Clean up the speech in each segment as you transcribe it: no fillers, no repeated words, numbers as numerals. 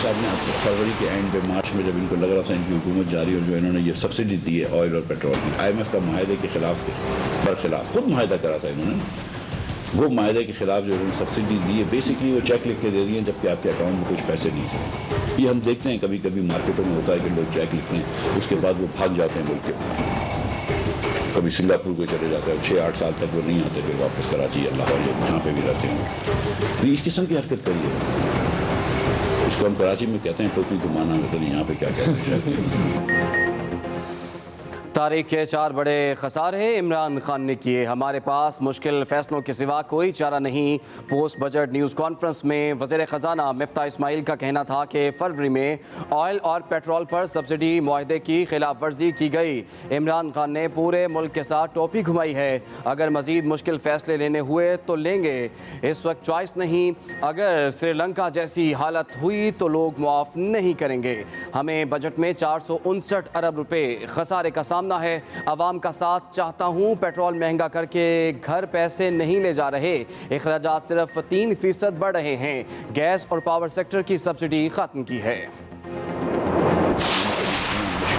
साहब ने फरवरी के एंड पे मार्च में जब इनको लग रहा था इनकी हुकूमत जारी और जो इन्होंने ये सब्सिडी दी है ऑयल और पेट्रोल की, IMF का माहदे के बरखिलाफ खुद माहदा करा था इन्होंने, वो माहदे के खिलाफ जो उन्होंने सब्सिडी दी है, बेसिकली वो चेक लिख के दे दिए जबकि आपके अकाउंट में कुछ पैसे नहीं थे। ये हम देखते हैं कभी कभी मार्केटों में होता है कि लोग चेक लिखते हैं, उसके बाद वो भाग जाते हैं मुल्क के, कभी सिंगापुर को चले जाते हैं, 6-8 साल तक वो नहीं आते फिर वापस कराची या लाहौर जहाँ पे भी रहते हैं। तो इस किस्म की हरकत करिए, इसको हम कराची में कहते हैं टोपी घुमाना, मतलब यहाँ पे क्या कहते हैं। तारीख के 4 बड़े खसारे इमरान खान ने किए, हमारे पास मुश्किल फैसलों के सिवा कोई चारा नहीं। पोस्ट बजट न्यूज़ कॉन्फ्रेंस में वज़ीर ख़जाना मिफ्ता इस्माइल का कहना था कि फरवरी में ऑयल और पेट्रोल पर सब्सिडी मुआहदे की खिलाफ वर्जी की गई। इमरान खान ने पूरे मुल्क के साथ टोपी घुमाई है, अगर मज़ीद मुश्किल फ़ैसले लेने हुए तो लेंगे, इस वक्त चॉइस नहीं, अगर श्रीलंका जैसी हालत हुई तो लोग मुआफ़ नहीं करेंगे। हमें बजट में 459 अरब रुपये खसारे का सामना है, अवाम का साथ चाहता हूँ। पेट्रोल महंगा करके घर पैसे नहीं ले जा रहे, अखराजात सिर्फ 3% बढ़ रहे हैं। गैस और पावर सेक्टर की सब्सिडी खत्म की है।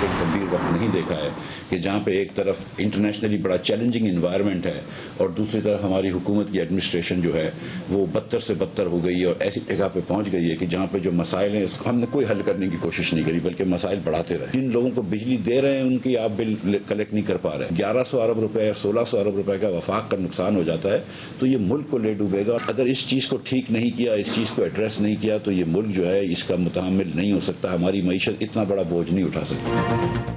गंभीर वक्त नहीं देखा है कि जहाँ पे एक तरफ इंटरनेशनली बड़ा चैलेंजिंग इन्वायरमेंट है और दूसरी तरफ हमारी हुकूमत की एडमिनिस्ट्रेशन जो है वो बदतर से बदतर हो गई है और ऐसी जगह पे पहुँच गई है कि जहाँ पे जो मसाइल हैं हमने कोई हल करने की कोशिश नहीं करी, बल्कि मसाइल बढ़ाते रहे। जिन लोगों को बिजली दे रहे हैं उनकी आप बिल कलेक्ट नहीं कर पा रहे हैं। 1100 अरब रुपए या 1600 अरब रुपए का वफाक का नुकसान हो जाता है तो ये मुल्क को ले डूबेगा। अगर इस चीज़ को ठीक नहीं किया, इस चीज़ को एड्रेस नहीं किया तो ये मुल्क जो है इसका मुतहम्मिल नहीं हो सकता, हमारी मईशत इतना बड़ा बोझ नहीं उठा सकती।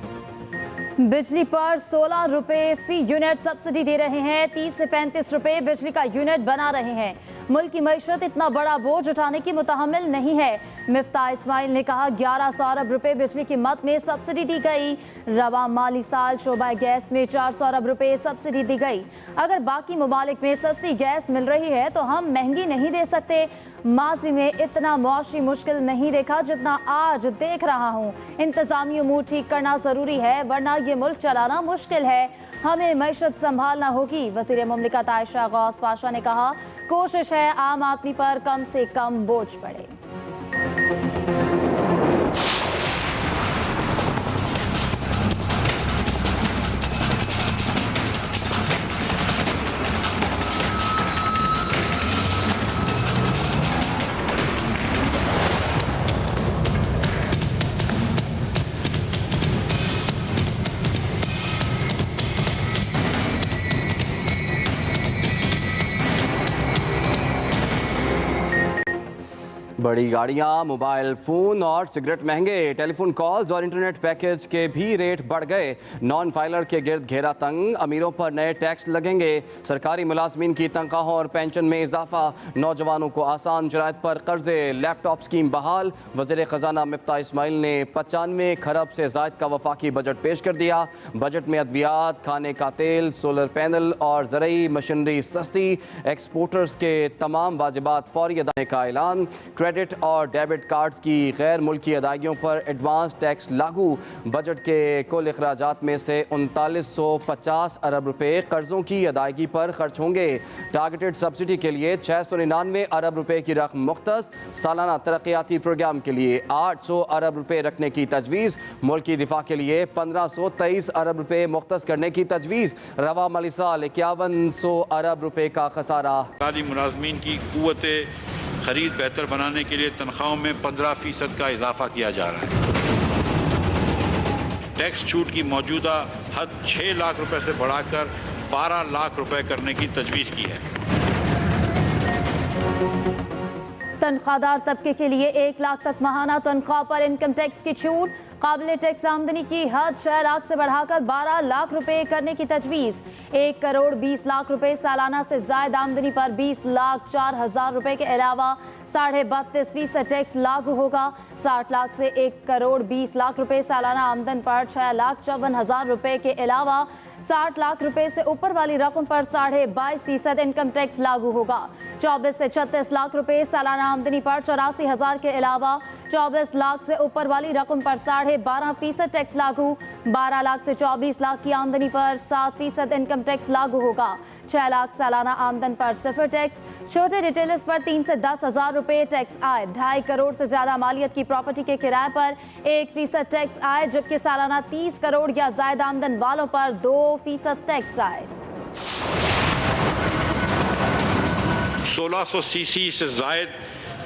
बिजली पर 16 रुपए फी यूनिट सब्सिडी दे रहे हैं, 30 से 35 रुपए बिजली का यूनिट बना रहे हैं। मुल्क की मईशत इतना बड़ा बोझ उठाने की मुतहम्मिल नहीं है। मिफ्ता इस्माइल ने कहा 1100 अरब रुपए बिजली की मद में सब्सिडी दी गई। रवा माली साल शोबा गैस में 400 अरब रुपए सब्सिडी दी गई। अगर बाकी ममालिक में सस्ती गैस मिल रही है तो हम महंगी नहीं दे सकते। माजी में इतना मुआशी मुश्किल नहीं देखा जितना आज देख रहा हूँ। इंतजामी उमूर ठीक करना जरूरी है वरना ये मुल्क चलाना मुश्किल है। हमें मईशत संभालना होगी। वज़ीर मुमलिकत आयशा गौस पाशा ने कहा कोशिश है आम आदमी पर कम से कम बोझ पड़े। बड़ी गाड़ियां, मोबाइल फ़ोन और सिगरेट महंगे, टेलीफोन कॉल्स और इंटरनेट पैकेज के भी रेट बढ़ गए। नॉन फाइलर के गिर्द घेरा तंग, अमीरों पर नए टैक्स लगेंगे। सरकारी मुलाजमीन की तनख्वाहों और पेंशन में इजाफा, नौजवानों को आसान शराइत पर कर्जे, लैपटॉप स्कीम बहाल। वज़ीर ख़जाना मिफ्ता इस्माइल ने 95 खरब से ज़ायद का वफाकी बजट पेश कर दिया। बजट में अद्वियात, खाने का तेल, सोलर पैनल और ज़रई मशीनरी सस्ती, एक्सपोर्टर्स के तमाम वाजिबात फौरी अदा का ऐलान, क्रेडिट और डेबिट कार्ड्स की गैर मुल्की अदायगियों पर एडवांस टैक्स लागू। बजट के कुल अखराजात में से 3950 अरब रुपए कर्जों की अदायगी पर खर्च होंगे। टारगेटेड सब्सिडी के लिए 699 अरब रुपए की रकम मुख्तस। सालाना तरक्याती प्रोग्राम के लिए 800 अरब रुपए रखने की तजवीज़। मुल्की दिफा के लिए 1523 अरब रुपए मुख्तस करने की तजवीज़। रवा माली साल 5100 अरब रुपए का खसारा। मुलाजमीन की कुव्वत खरीद बेहतर बनाने के लिए तनख्वाहों में 15% का इजाफा किया जा रहा है। टैक्स छूट की मौजूदा हद 6 लाख रुपए से बढ़ाकर 12 लाख रुपए करने की तजवीज़ की है। तनख्वाहदार तबके के लिए 1 लाख तक माहाना तनख्वाह पर इनकम टैक्स की छूट। काबिल टैक्स आमदनी की हद 6 लाख से बढ़ाकर 12 लाख रुपए करने की तजवीज़। 1 करोड़ 20 लाख रुपए सालाना से जायद आमदनी पर 20 लाख 4 हज़ार रुपए के अलावा 32.5% टैक्स लागू होगा। 60 लाख से 1 करोड़ 20 लाख रुपए सालाना आमदन पर 6 लाख 54 हज़ार रुपए के अलावा 60 लाख रुपए से ऊपर वाली रकम पर 22.5% इनकम टैक्स लागू होगा। 24 से 36 लाख रुपए सालाना आमदनी पर 84,000 के अलावा 24 लाख से ऊपर वाली रकम पर 12.5% टैक्स लागू। 12 लाख से 24 लाख की आमदनी पर 7% इनकम टैक्स लागू होगा। 6 लाख सालाना आमदन पर 0 टैक्स। छोटे रिटेलर्स पर 3 से 10,000 रुपए टैक्स आए। 2.5 करोड़ से ज्यादा मालियत की प्रॉपर्टी के किराए पर 1% टैक्स आए, जबकि सालाना 30 करोड़ या ज्यादा आमदन वालों पर 2% टैक्स आए। 1600 सीसी से जायद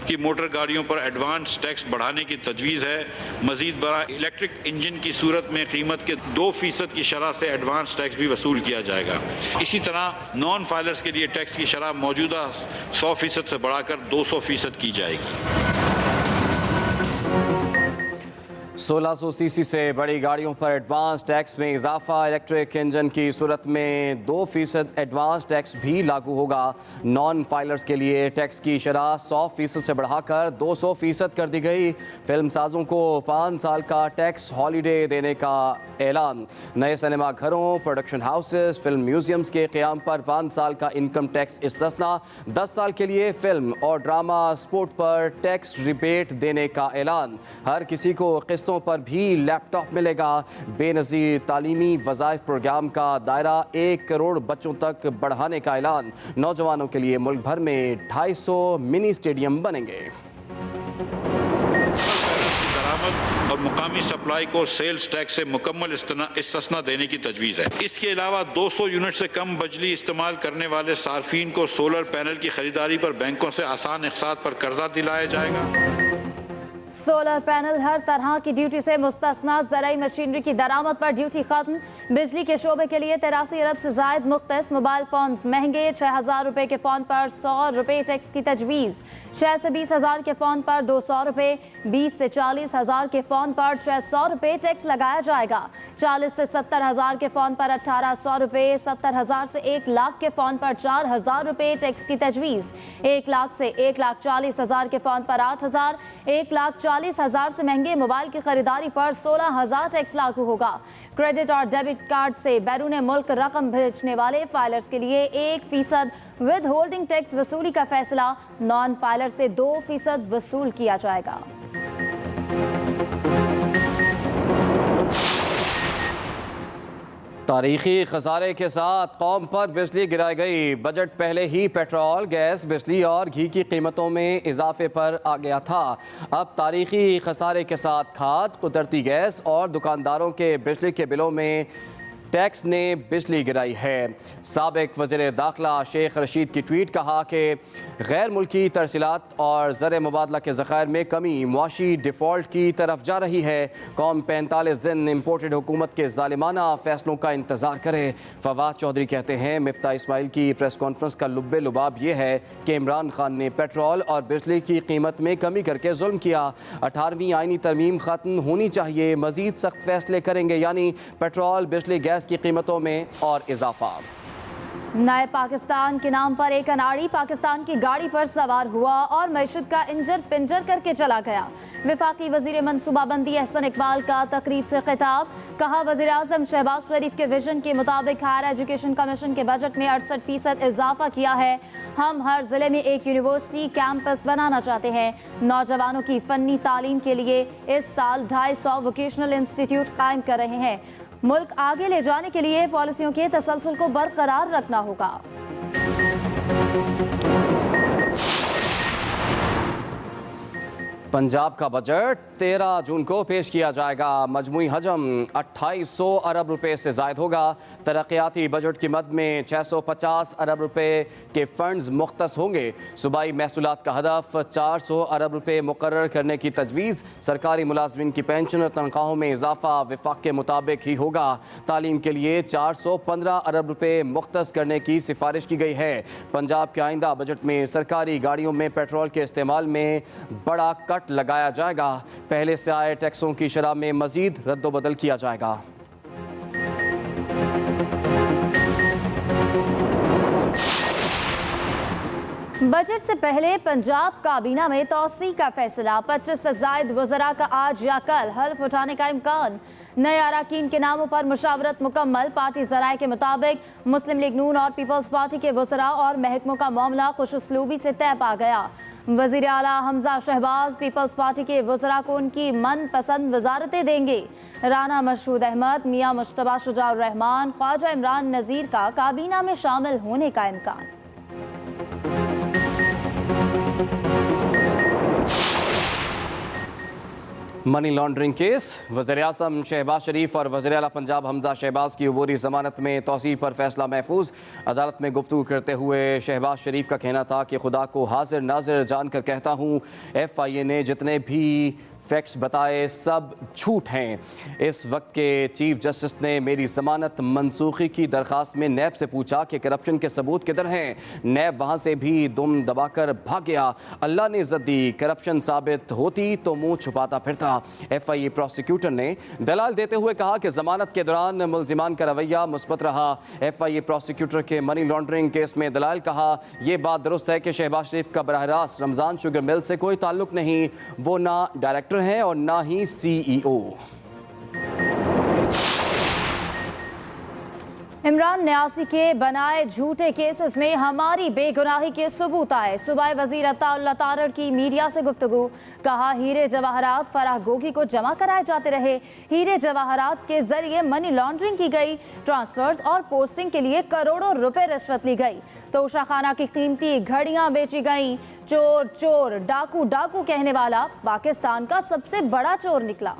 की मोटर गाड़ियों पर एडवांस टैक्स बढ़ाने की तजवीज़ है। मजीद बड़ा इलेक्ट्रिक इंजन की सूरत में कीमत के 2% की शरह से एडवांस टैक्स भी वसूल किया जाएगा। इसी तरह नॉन फाइलर्स के लिए टैक्स की शरह मौजूदा 100% से बढ़ाकर 200% की जाएगी। 1600 सीसी से बड़ी गाड़ियों पर एडवांस टैक्स में इजाफा। इलेक्ट्रिक इंजन की सूरत में 2% एडवांस टैक्स भी लागू होगा। नॉन फाइलर्स के लिए टैक्स की शरह 100% से बढ़ाकर 200% कर दी गई। फिल्म साजों को 5 साल का टैक्स हॉलीडे देने का ऐलान। नए सिनेमा घरों, प्रोडक्शन हाउसेस, फिल्म म्यूजियम्स के क़याम पर 5 साल का इनकम टैक्स इस्तिस्ना। 10 साल के लिए फिल्म और ड्रामा स्पोर्ट पर टैक्स रिबेट देने का ऐलान। हर किसी को किस्तों पर भी लैपटॉप मिलेगा। बेनज़ीर तालीमी वज़ाइफ प्रोग्राम का दायरा 1 करोड़ बच्चों तक बढ़ाने का ऐलान। नौजवानों के लिए मुल्क भर में 250 मिनी स्टेडियम बनेंगे। और मुकामी सप्लाई को सेल्स टैक्स से मुकम्मल इस्तिस्ना देने की तजवीज़ है। इसके अलावा 200 यूनिट से कम बिजली इस्तेमाल करने वाले सार्फिन को सोलर पैनल की खरीदारी पर बैंकों से आसान अक़सात पर कर्जा दिलाया जाएगा। सोलर पैनल हर तरह की ड्यूटी से मुस्तस्ना। ज़राई मशीनरी की दरामद पर ड्यूटी खत्म। बिजली के शोबे के लिए 83 अरब से जायद मुख्तस। मोबाइल फ़ोन महंगे। 6,000 रुपये के फ़ोन पर 100 रुपये टैक्स की तजवीज़। 6 से 20,000 के फ़ोन पर 200 रुपये। 20 से 40,000 के फ़ोन पर 600 रुपये टैक्स लगाया जाएगा। 40 से 70,000 के फ़ोन पर 1,800 रुपये। 70,000 से 1 लाख के फ़ोन पर 4,000 रुपये टैक्स की तजवीज़। 1 लाख से 1,40,000 के फ़ोन पर 8,000। 1,40,000 से महंगे मोबाइल की खरीदारी पर 16,000 टैक्स लागू होगा। क्रेडिट और डेबिट कार्ड से बैरून मुल्क रकम भेजने वाले फाइलर्स के लिए 1% विद होल्डिंग टैक्स वसूली का फैसला। नॉन फाइलर से 2% वसूल किया जाएगा। तारीखी खसारे के साथ कौम पर बिजली गिराई गई। बजट पहले ही पेट्रोल, गैस, बिजली और घी की कीमतों में इजाफे पर आ गया था। अब तारीखी खसारे के साथ खाद, कुदरती गैस और दुकानदारों के बिजली के बिलों में टैक्स ने बिजली गिराई है। साबिक वज़ीर दाखिला शेख रशीद की ट्वीट कहा कि गैर मुल्की तरसीलात और ज़र मुबादला के ज़ख़ायर में कमी मुआशी डिफ़ॉल्ट की तरफ जा रही है। कौम 45 दिन इम्पोर्टेड हुकूमत के ज़ालिमाना फ़ैसलों का इंतज़ार करे। फवाद चौधरी कहते हैं मिफ्ता इस्माइल की प्रेस कॉन्फ्रेंस का लुब्बे लुबाब ये है कि इमरान खान ने पेट्रोल और बिजली की कीमत में कमी करके जुल्म किया। 18वीं आइनी तरमीम ख़त्म होनी चाहिए। मज़ीद सख्त फैसले करेंगे, यानी पेट्रोल, बिजली, गैस की कीमतों में और इजाफा। नए पाकिस्तान के नाम पर एक अनाड़ी पाकिस्तान की गाड़ी पर सवार हुआ और मैशत का इंजर पिंजर करके चला गया। वफाकी वजीर मनसूबाबंदी एहसन इकबाल का तकरीब से खिताब। कहा वजीर आजम शहबाज शरीफ के विजन के मुताबिक हायर एजुकेशन कमीशन के बजट में 68% इजाफा किया है। हम हर जिले में एक यूनिवर्सिटी कैंपस बनाना चाहते हैं। नौजवानों की फन्नी तालीम के लिए इस साल 250 वोकेशनल इंस्टीट्यूट कायम कर रहे हैं। मुल्क आगे ले जाने के लिए पॉलिसियों के तसलसल को बरकरार रखना होगा। पंजाब का बजट 13 जून को पेश किया जाएगा। मजमूई हजम 2800 अरब रुपए से जायद होगा। तरक्याती बजट की मद में 650 अरब रुपए के फंड्स मुख्तस होंगे। सूबाई महसूलात का हदफ 400 अरब रुपए मुकर्रर करने की तजवीज़। सरकारी मुलाजमिन की पेंशन और तनख्वाहों में इजाफा वफाक के मुताबिक ही होगा। तालीम के लिए 415 अरब रुपए मुख्तस करने की सिफारिश की गई है। पंजाब के आइंदा बजट में सरकारी गाड़ियों में पेट्रोल के इस्तेमाल में बड़ा कट लगाया जाएगा। पहले से आए टैक्सों की शरह में मजीद रद्दोबदल किया जाएगा। बजट से पहले पंजाब काबीना में तौसी का फैसला। 25 से जायद वज़रा का आज या कल हल्फ उठाने का इम्कान। नए अराकीन के नामों पर मुशावरत मुकम्मल। पार्टी ज़राए के मुताबिक मुस्लिम लीग नून और पीपल्स पार्टी के वज़रा और महकमों का मामला खुशउस्लूबी से तय पा गया। वज़ीर आला हमजा शहबाज पीपल्स पार्टी के वज़रा को उनकी मनपसंद वजारतें देंगे। राना मशहूद अहमद, मियां मुश्तबा शुजाउर रहमान, ख्वाजा इमरान नज़ीर का काबीना में शामिल होने का इम्कान। मनी लॉन्ड्रिंग केस, वज़ीर-ए-आज़म शहबाज शरीफ और वज़ीर आला पंजाब हमजा शहबाज की अबूरी ज़मानत में तौसीह पर फैसला महफूज। अदालत में गुफ्तगू करते हुए शहबाज शरीफ का कहना था कि खुदा को हाजिर नाजिर जानकर कहता हूँ, FIA ने जितने भी फैक्ट्स बताए सब झूठ हैं। इस वक्त के चीफ जस्टिस ने मेरी ज़मानत मनसूखी की दरख्वास्त में नैब से पूछा कि करप्शन के सबूत किधर हैं। नैब वहाँ से भी दुम दबाकर भाग गया। अल्लाह ने इज़्ज़त दी, करप्शन साबित होती तो मुंह छुपाता फिरता। FIA प्रोसिक्यूटर ने दलाल देते हुए कहा कि ज़मानत के दौरान मुल्जिमान का रवैया मुस्बत रहा। FIA प्रोसिक्यूटर के मनी लॉन्ड्रिंग केस में दलाल कहा, यह बात दुरुस्त है कि शहबाज शरीफ का बराह रास्त रमज़ान शुगर मिल से कोई ताल्लुक नहीं, वो ना डायरेक्टर है और ना ही CEO। इमरान न्यासी के बनाए झूठे केसेस में हमारी बेगुनाही के सबूत आए। सूबाई वजीर अताउल्लाह तारड़ की मीडिया से गुफ्तगू, कहा हीरे जवाहरात फराह गोगी को जमा कराए जाते रहे। हीरे जवाहरात के जरिए मनी लॉन्ड्रिंग की गई, ट्रांसफर्स और पोस्टिंग के लिए करोड़ों रुपए रिश्वत ली गई। तोशा खाना की कीमती घड़ियां बेची गईं। चोर चोर, डाकू डाकू कहने वाला पाकिस्तान का सबसे बड़ा चोर निकला।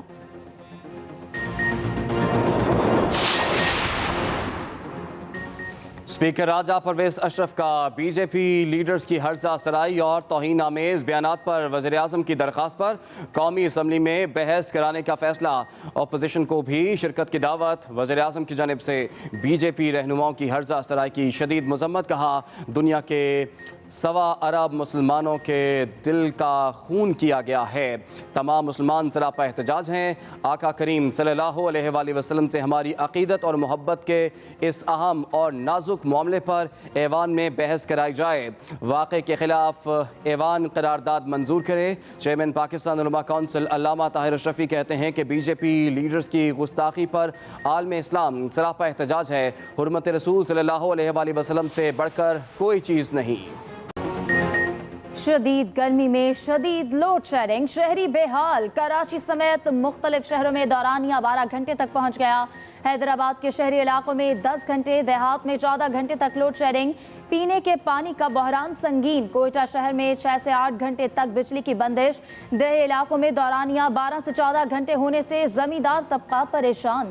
स्पीकर राजा परवेज अशरफ का बीजेपी लीडर्स की हर्जा सराई और तौहीन आमेज बयानात पर वज़ीर-ए-आज़म की दरख्वास्त पर कौमी असम्बली में बहस कराने का फैसला। अपोजिशन को भी शिरकत की दावत। वज़ीर-ए-आज़म की जानिब से बीजेपी रहनुमाओं की हर्जा सराई की शदीद मज़म्मत। कहा, दुनिया के 1.25 अरब मुसलमानों के दिल का खून किया गया है। तमाम मुसलमान सरापा एहतजाज हैं। आका करीम सल्लल्लाहु अलैहि वसल्लम से हमारी अक़ीदत और मोहब्बत के इस अहम और नाजुक मामले पर ऐवान में बहस कराई जाए। वाक़े के ख़िलाफ़ ऐवान करारदाद मंजूर करे। चेयरमैन पाकिस्तान उलमा कौंसिल अल्लामा ताहिर अशरफी कहते हैं कि बीजेपी लीडर्स की गुस्ताखी पर आलम इस्लाम सरापा एहतजाज है। हुर्मत रसूल सल्लल्लाहु अलैहि वसल्लम से बढ़कर कोई चीज़ नहीं। शदीद गर्मी में शदीद लोड शेडिंग, शहरी बेहाल। कराची समेत मुख्तलिफ शहरों में दौरानिया 12 घंटे तक पहुंच गया। हैदराबाद के शहरी इलाकों में 10 घंटे, देहात में 14 घंटे तक लोड शेडिंग। पीने के पानी का बहरान संगीन। कोयटा शहर में 6 से 8 घंटे तक बिजली की बंदिश। देही इलाकों में दौरानिया 12 से 14 घंटे होने से जमींदार तबका परेशान।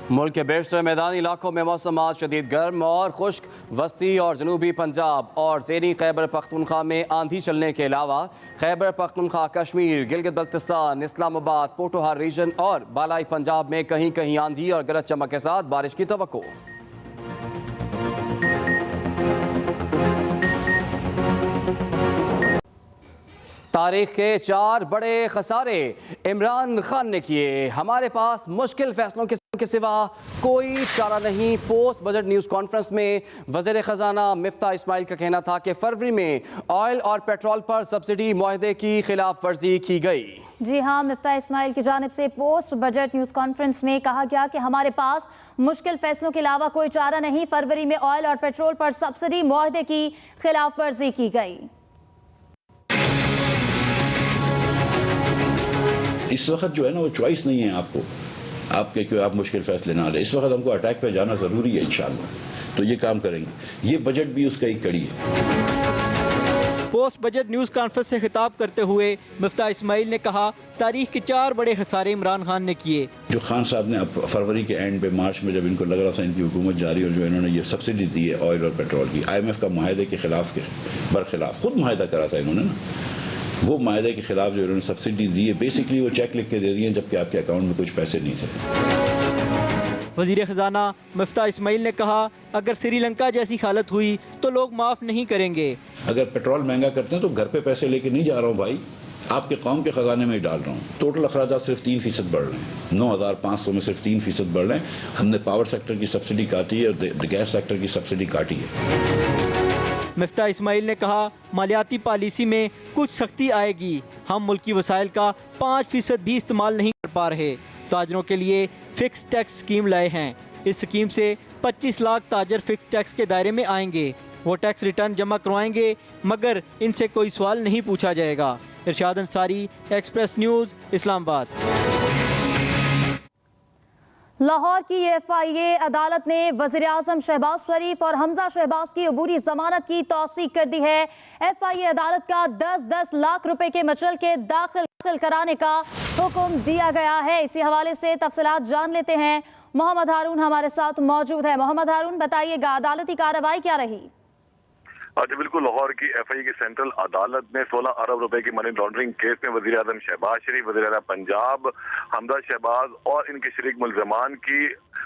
मुल्क के बेशतर मैदानी इलाकों में मौसम आज शदीद गर्म और खुश्क। वस्ती और जनूबी पंजाब और ज़ेरी खैबर पख्तूनख्वा में आंधी चलने के अलावा खैबर पख्तूनख्वा, कश्मीर, गिलगित बल्तिस्तान, इस्लामाबाद, पोटोहार रीजन और बालाई पंजाब में कहीं कहीं आंधी और गरज चमक के साथ बारिश की तवक्को। तारीख के 4 बड़े खसारे इमरान खान ने किए। हमारे पास मुश्किल फैसलों के सिवा कोई चारा नहीं। पोस्ट बजट न्यूज़ कॉन्फ्रेंस में वज़ीर ख़जाना मिफ्ता इस्माइल का कहना था कि फरवरी में ऑयल और पेट्रोल पर सब्सिडी मुआहदे की खिलाफ वर्जी की गई। जी हाँ, मिफ्ता इस्माइल की जानिब से पोस्ट बजट न्यूज़ कॉन्फ्रेंस में कहा गया कि हमारे पास मुश्किल फैसलों के अलावा कोई चारा नहीं। फरवरी में ऑयल और पेट्रोल पर सब्सिडी मुआहदे की खिलाफ वर्जी की गई। इस वक्त जो है ना वो चॉइस नहीं है आपको, आपके क्यों आप मुश्किल फैसले ना ले। इस वक्त हमको अटैक पे जाना ज़रूरी है इंशाअल्लाह, तो ये काम करेंगे। ये बजट भी उसका एक कड़ी है। पोस्ट बजट न्यूज़ कॉन्फ्रेंस से खिताब करते हुए मिफ्ता इस्माइल ने कहा, तारीख के 4 बड़े खसारे इमरान खान ने किए। जो खान साहब ने अब फरवरी के एंड पे, मार्च में जब इनको लग रहा था इनकी हुकूमत जारी और जो इन्होंने ये सब्सिडी दी है ऑयल और पेट्रोल की, IMF का माहदे के खिलाफ बरखिलाफ खुद माहदा करा था इन्होंने ना, वो माहदे के खिलाफ जो इन्होंने सब्सिडी दी है, बेसिकली वो चेक लिख के दे दिए जबकि आपके अकाउंट में कुछ पैसे नहीं थे। वज़ीर ख़जाना मिफ्ता इस्माइल ने कहा, अगर श्रीलंका जैसी हालत हुई तो लोग माफ़ नहीं करेंगे। अगर पेट्रोल महंगा करते हैं तो घर पे पैसे लेके नहीं जा रहा हूँ भाई, आपके कौम के खजाने में ही डाल रहा हूँ। टोटल अखराजात सिर्फ 3% बढ़ रहे हैं। 9,500 में सिर्फ 3% बढ़ रहे हैं। हमने पावर सेक्टर की सब्सिडी काटी है और गैस सेक्टर की सब्सिडी काटी है। मिफ्ता इस्माइल ने कहा, मालियाती पॉलिसी में कुछ सख्ती आएगी। हम मुल्की वसाइल का 5% भी इस्तेमाल नहीं कर पा रहे। ताजरों के लिए फिक्स टैक्स स्कीम लाए हैं। इस स्कीम से 25 लाख ताजर फिक्स टैक्स के दायरे में आएंगे। वो टैक्स रिटर्न जमा करवाएंगे मगर इनसे कोई सवाल नहीं पूछा जाएगा। इरशाद अंसारी, एक्सप्रेस न्यूज़, इस्लामाबाद। लाहौर की FIA अदालत ने वज़ीर-ए-आज़म शहबाज शरीफ और हमजा शहबाज की अबूरी जमानत की तौसीक कर दी है। FIA अदालत का 10-10 लाख रुपए के मुचलके दाखिल कराने का हुक्म दिया गया है। इसी हवाले से तफसीलात जान लेते हैं। मोहम्मद हारून हमारे साथ मौजूद है। मोहम्मद हारून, बताइएगा अदालती कार्रवाई क्या रही? जी बिल्कुल, लाहौर की FIA की सेंट्रल अदालत ने 16 अरब रुपए की मनी लॉन्ड्रिंग केस में वज़ीर-ए-आज़म शहबाज शरीफ, वज़ीर-ए-आला पंजाब हमजा शहबाज और इनके शरीक मुल्ज़मान की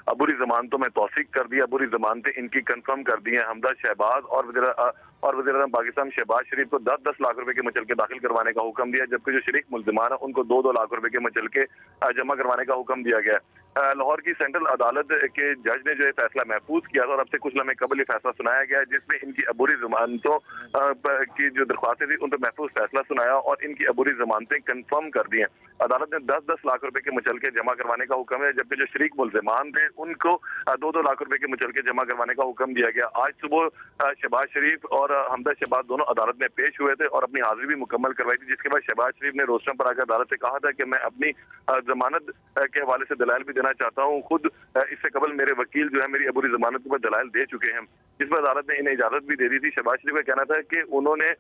अबूरी जमानतों में तौसीक कर दिया। अबूरी जमानतें इनकी कंफर्म कर दी हैं। हमजा शहबाज और वज़ीर-ए-आज़म पाकिस्तान शहबाज शरीफ को 10-10 लाख रुपए के मुचलके दाखिल करवाने का हुक्म दिया, जबकि जो शरीक मुल्ज़मान है उनको 2-2 लाख रुपए के मुचलके जमा करवाने का हुक्म दिया गया। लाहौर की सेंट्रल अदालत के जज ने जो है फैसला महफूज किया था और अब से कुछ लम्हे कबल ये फैसला सुनाया गया, जिसमें इनकी अबूरी जमानतों की जो दरख्वास्तें थी उन पर महफूज फैसला सुनाया और इनकी अबूरी जमानतें कंफर्म कर दी हैं। अदालत ने 10-10 लाख रुपए के मुचलके जमा करवाने का हुक्म है, जबकि जो शरीक मुल्ज़मान थे उनको 2-2 लाख रुपए के मुचलके जमा करवाने का हुक्म दिया गया। आज सुबह शहबाज शरीफ और हमजा शहबाज दोनों अदालत में पेश हुए थे और अपनी हाजिरी भी मुकम्मल करवाई थी, जिसके बाद शहबाज शरीफ ने रोस्टम पर आकर अदालत से कहा था कि मैं अपनी जमानत के हवाले से दलाइल भी देना चाहता हूँ। खुद इससे कबल मेरे वकील जो है मेरी अबूरी जमानत के ऊपर दलाइल दे चुके हैं, जिस पर अदालत ने इन्हें इजाजत भी दे दी थी। शहबाज शरीफ का कहना था कि उन्होंने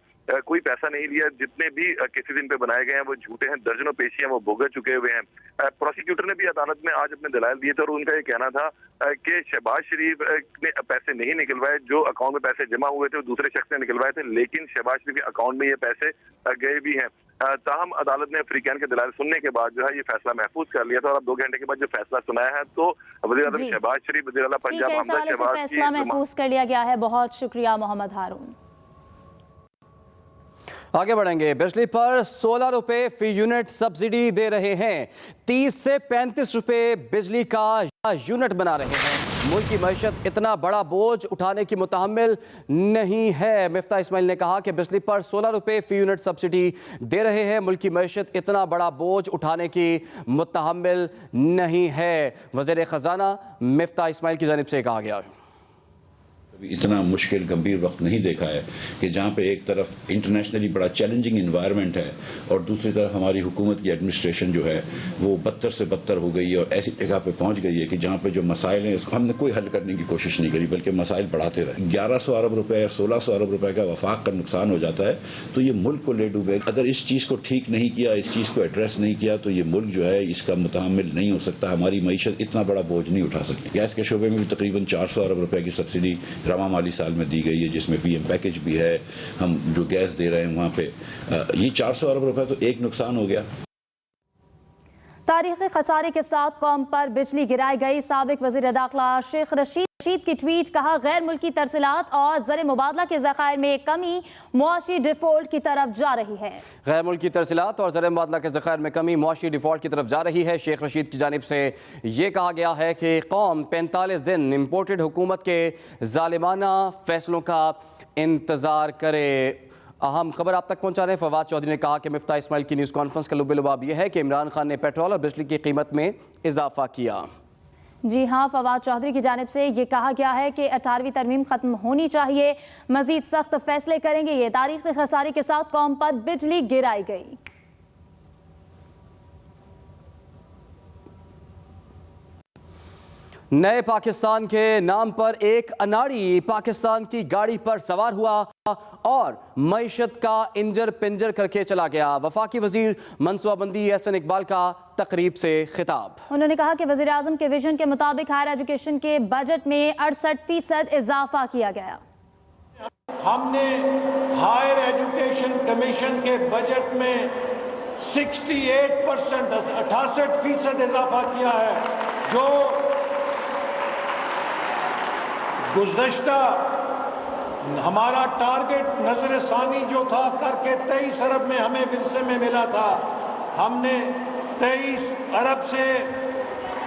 कोई पैसा नहीं लिया, जितने भी केसेस इन पे बनाए गए हैं वो झूठे हैं, दर्जनों पेशियां वो भुगत चुके हुए हैं। प्रोसिक्यूटर ने भी अदालत में आज अपने दलाइल दिए थे और उनका ये कहना था कि शहबाज शरीफ ने पैसे नहीं निकलवाए, जो अकाउंट में पैसे जमा हुए थे वो दूसरे शख्स ने निकलवाए थे, लेकिन शहबाज शरीफ के अकाउंट में ये पैसे गए भी हैं। ताहम अदालत ने अफ्रीकैन के दलाइल सुनने के बाद जो है ये फैसला महफूज कर लिया था और अब 2 घंटे के बाद जो फैसला सुनाया है तो वज़ीर-ए-आज़म शहबाज शरीफ, वज़ीर-ए-आला पंजाब हमजा शहबाज की फैसला महफूज कर लिया गया है। बहुत शुक्रिया मोहम्मद हारून। आगे बढ़ेंगे। बिजली पर 16 रुपए फी यूनिट सब्सिडी दे रहे हैं। 30 से 35 रुपए बिजली का यूनिट बना रहे हैं। मुल्क की मईशत इतना बड़ा बोझ उठाने की मुतहम्मिल नहीं है। मिफ्ता इस्माइल ने कहा कि बिजली पर 16 रुपए फी यूनिट सब्सिडी दे रहे हैं। मुल्क की मईशत इतना बड़ा बोझ उठाने की मुतहम्मिल नहीं है। वज़ीर ख़जाना मिफ्ता इस्माइल की जानिब से कहा गया। इतना मुश्किल गंभीर वक्त नहीं देखा है कि जहाँ पे एक तरफ इंटरनेशनली बड़ा चैलेंजिंग इन्वायरमेंट है और दूसरी तरफ हमारी हुकूमत की एडमिनिस्ट्रेशन जो है वो बदतर से बदतर हो गई है और ऐसी जगह पे पहुँच गई है कि जहाँ पे जो मसाइल हैं हमने कोई हल करने की कोशिश नहीं करी, बल्कि मसाइल बढ़ाते रहे। 1100 अरब रुपए या 1600 अरब रुपए का वफाक का नुकसान हो जाता है तो ये मुल्क को ले डूबे। अगर इस चीज़ को ठीक नहीं किया, इस चीज़ को एड्रेस नहीं किया तो ये मुल्क जो है इसका मुतहम्मिल नहीं हो सकता। हमारी मईशत इतना बड़ा बोझ नहीं उठा सकती। गैस के शोबे में भी तकरीबन 400 अरब रुपए की सब्सिडी रवा माली साल में दी गई है, जिसमें PM पैकेज भी है। हम जो गैस दे रहे हैं वहाँ पे ये 400 अरब रुपए तो एक नुकसान हो गया। तारीखी खसारे के साथ कौम पर बिजली गिराई गई। साबिक वज़ीर दाखिला शेख रशीद की ट्वीट, कहा गैर मुल्की तरसीलात और ज़र मुबादला के ज़खायर में कमी मुआशी डिफ़ॉल्ट की तरफ जा रही है। गैर मुल्की तरसीलात और ज़र मुबादला के ज़खायर में कमी मुआशी डिफ़ॉल्ट की तरफ जा रही है। शेख रशीद की जानिब से ये कहा गया है कि कौम 45 दिन इम्पोर्टेड हुकूमत के ज़ालिमाना फैसलों का इंतज़ार करे। अहम खबर आप तक पहुंचा रहे हैं। फवाद चौधरी ने कहा कि मिफ्ता इस्माइल की न्यूज़ कॉन्फ्रेंस का लुब-ए-लुबाब यह है कि इमरान खान ने पेट्रोल और बिजली की कीमत में इजाफा किया। जी हाँ, फवाद चौधरी की जानिब से ये कहा गया है कि 18वीं तरमीम खत्म होनी चाहिए, मजीद सख्त फैसले करेंगे। ये तारीखी खसारे के साथ कौम पर बिजली गिराई गई। नए पाकिस्तान के नाम पर एक अनाड़ी पाकिस्तान की गाड़ी पर सवार हुआ और मईशत का इंजर पिंजर करके चला गया। वफाकी वजीर मनसूबाबंदी एहसन इकबाल का तकरीब से खिताब। उन्होंने कहा कि वजीर आजम के विजन के मुताबिक हायर एजुकेशन के बजट में 68% इजाफा किया गया। हमने हायर एजुकेशन कमीशन के बजट में 68% 68% इजाफा किया है, जो गुज़श्ता हमारा टारगेट नजर सानी जो था करके 23 अरब में हमें विरसे में मिला था, हमने 23 अरब से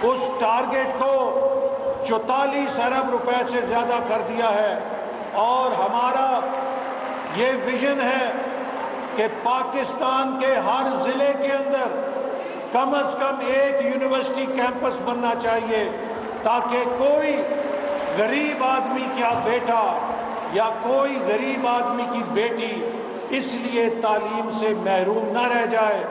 उस टारगेट को 44 अरब रुपए से ज़्यादा कर दिया है। और हमारा ये विजन है कि पाकिस्तान के हर ज़िले के अंदर कम से कम एक यूनिवर्सिटी कैंपस बनना चाहिए ताकि कोई गरीब आदमी का बेटा या कोई गरीब आदमी की बेटी इसलिए तालीम से महरूम न रह जाए।